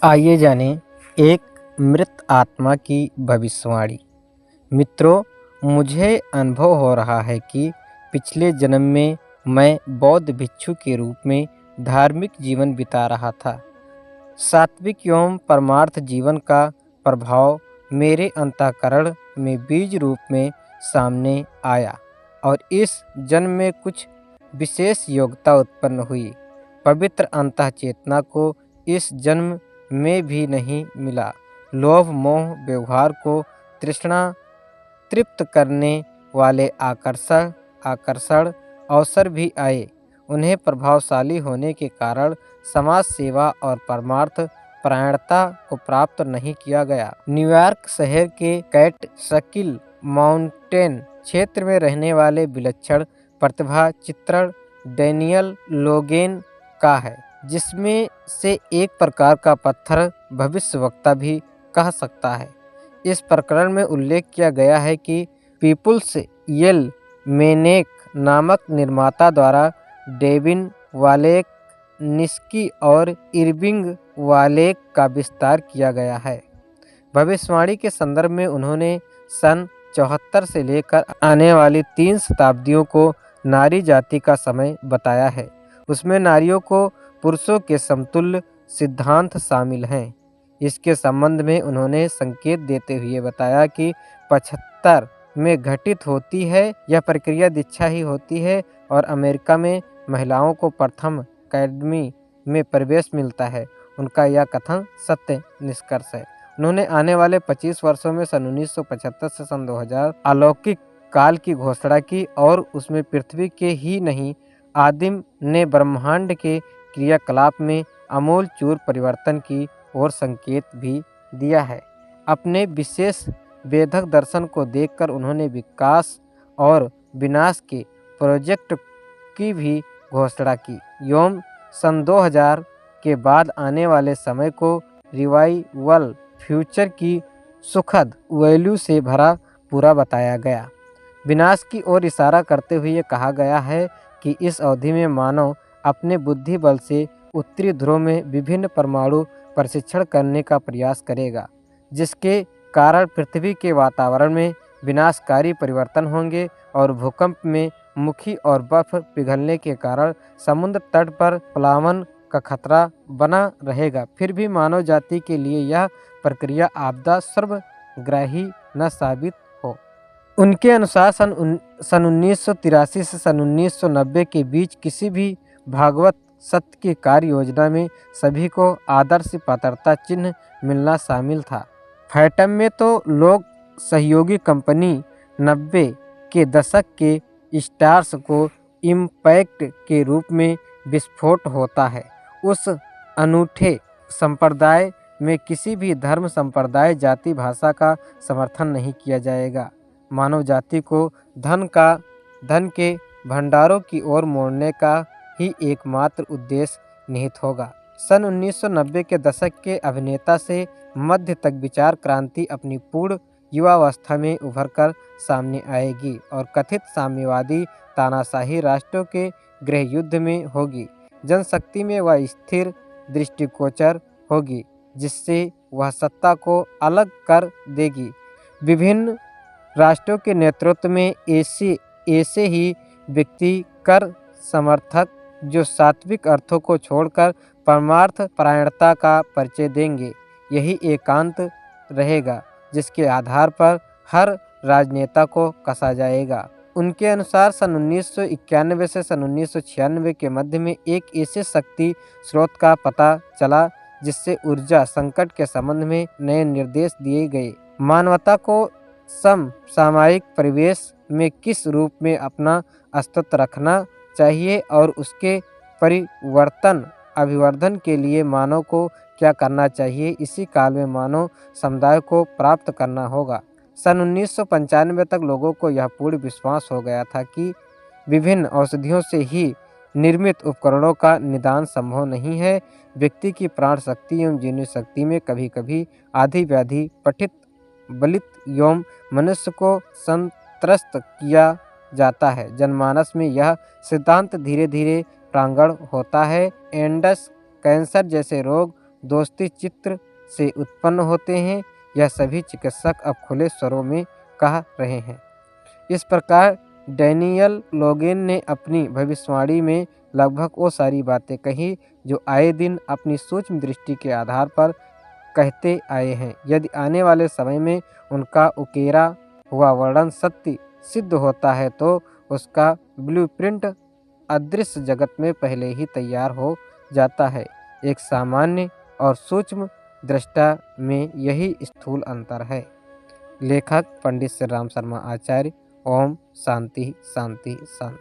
आइए जानें एक मृत आत्मा की भविष्यवाणी। मित्रों, मुझे अनुभव हो रहा है कि पिछले जन्म में मैं बौद्ध भिक्षु के रूप में धार्मिक जीवन बिता रहा था। सात्विक एवं परमार्थ जीवन का प्रभाव मेरे अंतःकरण में बीज रूप में सामने आया और इस जन्म में कुछ विशेष योग्यता उत्पन्न हुई। पवित्र अंतःचेतना को इस जन्म में भी नहीं मिला। लोभ मोह व्यवहार को तृष्णा तृप्त करने वाले आकर्षण अवसर भी आए। उन्हें प्रभावशाली होने के कारण समाज सेवा और परमार्थ परायणता को प्राप्त नहीं किया गया। न्यूयॉर्क शहर के कैटस्किल माउंटेन क्षेत्र में रहने वाले विलक्षण प्रतिभा चित्रण डैनियल लोगेन का है, जिसमें से एक प्रकार का पत्थर भविष्यवक्ता भी कह सकता है। इस प्रकरण में उल्लेख किया गया है कि पीपुल्स यल मेनेक नामक निर्माता द्वारा डेविन वालेक निस्की और इरविंग वालेक का विस्तार किया गया है। भविष्यवाणी के संदर्भ में उन्होंने सन 74 से लेकर आने वाली 3 शताब्दियों को नारी जाति का समय बताया है। उसमें नारियों को पुरुषों के समतुल्य सिद्धांत शामिल हैं। इसके संबंध में उन्होंने संकेत देते हुए बताया कि 75 में घटित होती है यह प्रक्रिया दीक्षा ही होती है और अमेरिका में महिलाओं को प्रथम अकेडमी में प्रवेश मिलता है। उनका यह कथन सत्य निष्कर्ष है। उन्होंने आने वाले 25 वर्षों में सन 1975 से सन 2000 अलौकिक काल की घोषणा की और उसमें पृथ्वी के ही नहीं आदिम ने ब्रह्मांड के क्रियाकलाप में आमूल चूर परिवर्तन की और संकेत भी दिया है। अपने विशेष वेदक दर्शन को देखकर उन्होंने विकास और विनाश के प्रोजेक्ट की भी घोषणा की एवं सन 2000 के बाद आने वाले समय को रिवाइवल फ्यूचर की सुखद वैल्यू से भरा पूरा बताया गया। विनाश की ओर इशारा करते हुए कहा गया है कि इस अवधि में मानव अपने बुद्धि बल से उत्तरी ध्रुव में विभिन्न परमाणु परीक्षण करने का प्रयास करेगा, जिसके कारण पृथ्वी के वातावरण में विनाशकारी परिवर्तन होंगे और भूकंप में मुखी और बर्फ पिघलने के कारण समुद्र तट पर प्लावन का खतरा बना रहेगा। फिर भी मानव जाति के लिए यह प्रक्रिया आपदा सर्वग्राही न साबित हो। उनके अनुसार सन 1983 से सन 1990 के बीच किसी भी भागवत सत्य की कार्य योजना में सभी को आदर्श पात्रता चिन्ह मिलना शामिल था। फैटम में तो लोग सहयोगी कंपनी 90 के दशक के स्टार्स को इम्पैक्ट के रूप में विस्फोट होता है। उस अनूठे संप्रदाय में किसी भी धर्म संप्रदाय जाति भाषा का समर्थन नहीं किया जाएगा। मानव जाति को धन के भंडारों की ओर मोड़ने का ही एकमात्र उद्देश्य निहित होगा। सन 1990 के दशक के अभिनेता से मध्य तक विचार क्रांति अपनी पूर्ण युवावस्था में उभरकर सामने आएगी और कथित साम्यवादी तानाशाही राष्ट्रों के गृह युद्ध में होगी। जनशक्ति में वह स्थिर दृष्टिगोचर होगी, जिससे वह सत्ता को अलग कर देगी। विभिन्न राष्ट्रों के नेतृत्व में ऐसे ही व्यक्ति कर समर्थक जो सात्विक अर्थों को छोड़कर परमार्थ परायणता का परिचय देंगे, यही एकांत रहेगा जिसके आधार पर हर राजनेता को कसा जाएगा। उनके अनुसार सन 1991 से सन 1996 के मध्य में एक ऐसे शक्ति स्रोत का पता चला जिससे ऊर्जा संकट के संबंध में नए निर्देश दिए गए। मानवता को समसामयिक परिवेश में किस रूप में अपना अस्तित्व रखना चाहिए और उसके अभिवर्धन के लिए मानव को क्या करना चाहिए, इसी काल में मानव समुदाय को प्राप्त करना होगा। सन 1995 तक लोगों को यह पूर्ण विश्वास हो गया था कि विभिन्न औषधियों से ही निर्मित उपकरणों का निदान संभव नहीं है। व्यक्ति की प्राण शक्ति एवं जीवनी शक्ति में कभी कभी आधी व्याधि पठित बलित एवं मनुष्य को संत्रस्त किया जाता है। जनमानस में यह सिद्धांत धीरे धीरे प्रांगण होता है। एंडस कैंसर जैसे रोग दोस्ती चित्र से उत्पन्न होते हैं, यह सभी चिकित्सक अब खुले स्वरों में कह रहे हैं। इस प्रकार डैनियल लोगेन ने अपनी भविष्यवाणी में लगभग वो सारी बातें कही जो आए दिन अपनी सूक्ष्म दृष्टि के आधार पर कहते आए हैं। यदि आने वाले समय में उनका उकेरा हुआ वर्णन सत्य सिद्ध होता है तो उसका ब्लूप्रिंट अदृश्य जगत में पहले ही तैयार हो जाता है। एक सामान्य और सूक्ष्म दृष्टा में यही स्थूल अंतर है। लेखक पंडित श्री राम शर्मा आचार्य। ओम शांति शांति शांति।